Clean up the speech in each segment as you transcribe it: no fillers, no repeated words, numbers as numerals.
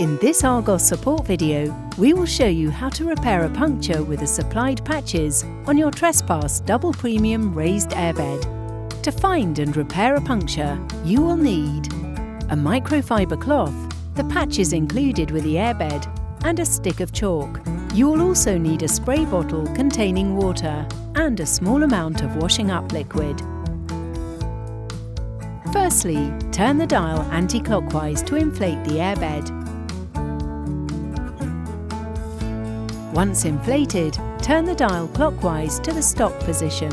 In this Argos Support video, we will show you how to repair a puncture with the supplied patches on your Trespass double premium raised airbed. To find and repair a puncture, you will need a microfiber cloth, the patches included with the airbed, and a stick of chalk. You will also need a spray bottle containing water and a small amount of washing up liquid. Firstly, turn the dial anti-clockwise to inflate the airbed. Once inflated, turn the dial clockwise to the stop position.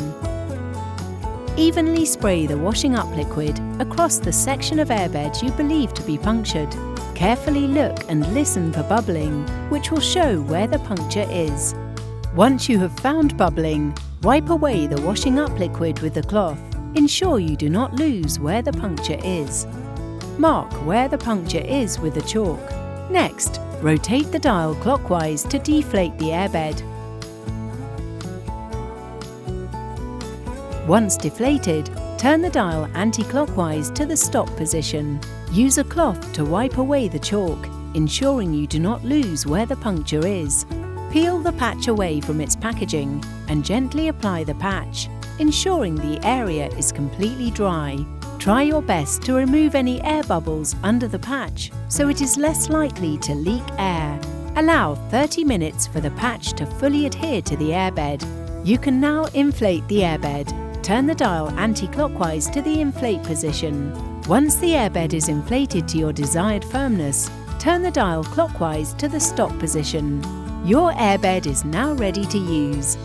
Evenly spray the washing up liquid across the section of airbed you believe to be punctured. Carefully look and listen for bubbling, which will show where the puncture is. Once you have found bubbling, wipe away the washing up liquid with the cloth. Ensure you do not lose where the puncture is. Mark where the puncture is with the chalk. Next, rotate the dial clockwise to deflate the airbed. Once deflated, turn the dial anti-clockwise to the stop position. Use a cloth to wipe away the chalk, ensuring you do not lose where the puncture is. Peel the patch away from its packaging and gently apply the patch, ensuring the area is completely dry. Try your best to remove any air bubbles under the patch so it is less likely to leak air. Allow 30 minutes for the patch to fully adhere to the airbed. You can now inflate the airbed. Turn the dial anti-clockwise to the inflate position. Once the airbed is inflated to your desired firmness, turn the dial clockwise to the stop position. Your airbed is now ready to use.